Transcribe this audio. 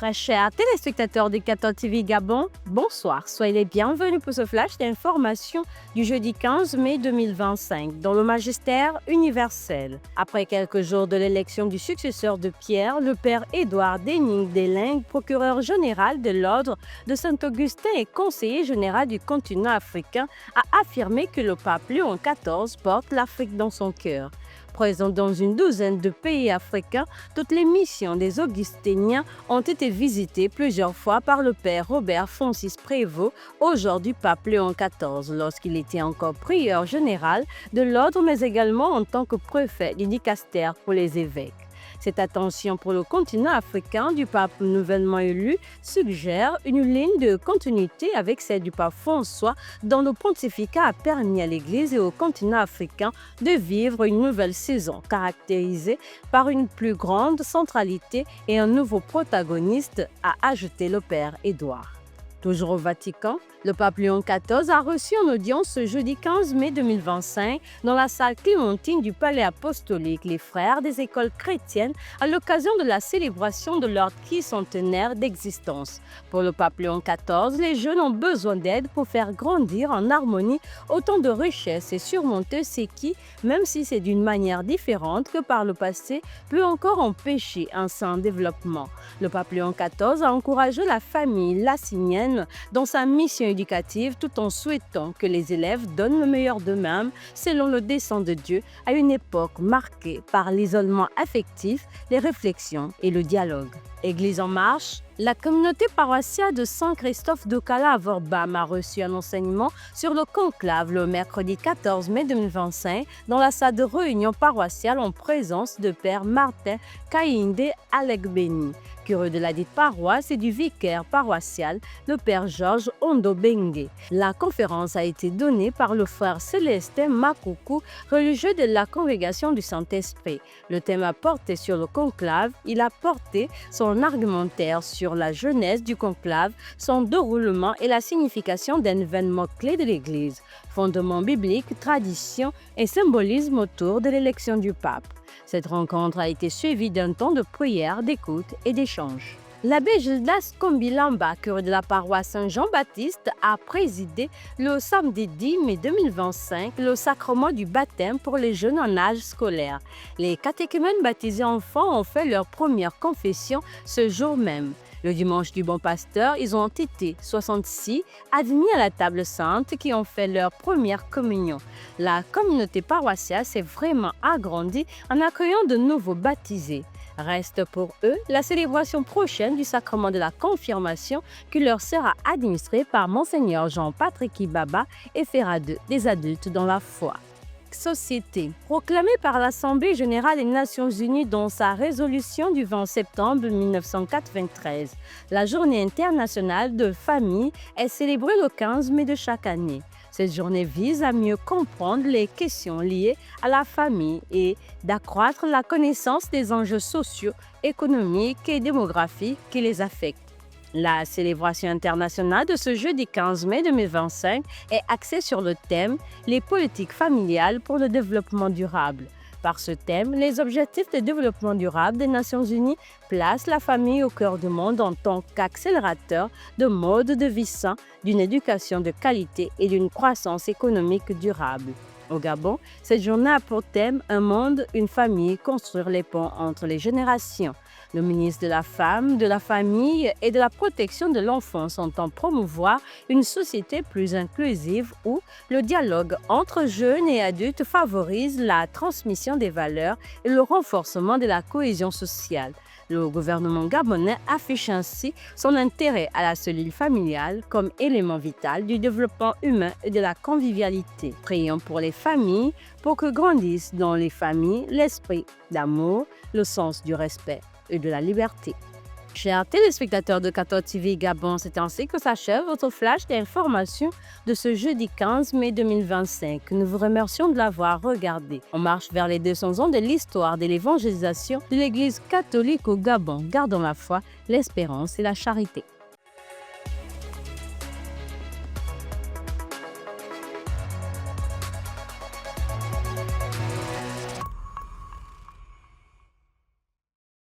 Très chers téléspectateurs de 14 TV Gabon, bonsoir. Soyez les bienvenus pour ce flash d'information du jeudi 15 mai 2025 dans le magistère universel. Après quelques jours de l'élection du successeur de Pierre, le père Édouard Dening-Deling, procureur général de l'ordre de Saint-Augustin et conseiller général du continent africain, a affirmé que le pape Léon XIV porte l'Afrique dans son cœur. Présent dans une douzaine de pays africains, toutes les missions des Augustiniens ont été visitées plusieurs fois par le père Robert Francis Prévost, aujourd'hui pape Léon XIV, lorsqu'il était encore prieur général de l'ordre, mais également en tant que préfet du dicaster pour les évêques. Cette attention pour le continent africain du pape nouvellement élu suggère une ligne de continuité avec celle du pape François, dont le pontificat a permis à l'Église et au continent africain de vivre une nouvelle saison caractérisée par une plus grande centralité et un nouveau protagoniste, a ajouté le père Édouard. Toujours au Vatican, le pape Léon XIV a reçu en audience ce jeudi 15 mai 2025 dans la salle Clémentine du Palais apostolique les frères des écoles chrétiennes à l'occasion de la célébration de leur tricentenaire d'existence. Pour le pape Léon XIV, les jeunes ont besoin d'aide pour faire grandir en harmonie autant de richesses et surmonter ce qui, même si c'est d'une manière différente que par le passé, peut encore empêcher un sain développement. Le pape Léon XIV a encouragé la famille lassinienne dans sa mission éducative tout en souhaitant que les élèves donnent le meilleur d'eux-mêmes selon le dessein de Dieu à une époque marquée par l'isolement affectif, les réflexions et le dialogue. Église en marche, la communauté paroissiale de Saint-Christophe d'Okala à Vorbam a reçu un enseignement sur le conclave le mercredi 14 mai 2025 dans la salle de réunion paroissiale en présence de Père Martin Kainde Alegbeni, curé de la dite paroisse et du vicaire paroissial, le Père Georges Ondobengue. La conférence a été donnée par le frère Célestin Makoukou, religieux de la congrégation du Saint-Esprit. Le thème a porté sur le conclave, il a porté son argumentaire sur la jeunesse du conclave, son déroulement et la signification d'un événement clé de l'Église, fondements bibliques, traditions et symbolisme autour de l'élection du pape. Cette rencontre a été suivie d'un temps de prière, d'écoute et d'échange. L'abbé Gildas Kombilamba, curé de la paroisse Saint-Jean-Baptiste, a présidé le samedi 10 mai 2025 le sacrement du baptême pour les jeunes en âge scolaire. Les catéchumènes baptisés enfants ont fait leur première confession ce jour même. Le dimanche du Bon Pasteur, ils ont été 66 admis à la table sainte qui ont fait leur première communion. La communauté paroissiale s'est vraiment agrandie en accueillant de nouveaux baptisés. Reste pour eux la célébration prochaine du sacrement de la confirmation qui leur sera administré par Monseigneur Jean-Patrick Ibaba et fera d'eux des adultes dans la foi. Société. Proclamée par l'Assemblée générale des Nations unies dans sa résolution du 20 septembre 1993, la Journée internationale de famille est célébrée le 15 mai de chaque année. Cette journée vise à mieux comprendre les questions liées à la famille et d'accroître la connaissance des enjeux sociaux, économiques et démographiques qui les affectent. La célébration internationale de ce jeudi 15 mai 2025 est axée sur le thème « Les politiques familiales pour le développement durable ». Par ce thème, les objectifs de développement durable des Nations unies placent la famille au cœur du monde en tant qu'accélérateur de modes de vie sains, d'une éducation de qualité et d'une croissance économique durable. Au Gabon, cette journée a pour thème « Un monde, une famille, construire les ponts entre les générations ». Le ministre de la Femme, de la Famille et de la Protection de l'Enfance entend promouvoir une société plus inclusive où le dialogue entre jeunes et adultes favorise la transmission des valeurs et le renforcement de la cohésion sociale. Le gouvernement gabonais affiche ainsi son intérêt à la cellule familiale comme élément vital du développement humain et de la convivialité. Prions pour les familles, pour que grandisse dans les familles l'esprit d'amour, le sens du respect et de la liberté. Chers téléspectateurs de 14 TV Gabon, c'est ainsi que s'achève votre flash d'information de ce jeudi 15 mai 2025. Nous vous remercions de l'avoir regardé. On marche vers les 200 ans de l'histoire de l'évangélisation de l'Église catholique au Gabon. Gardons la foi, l'espérance et la charité.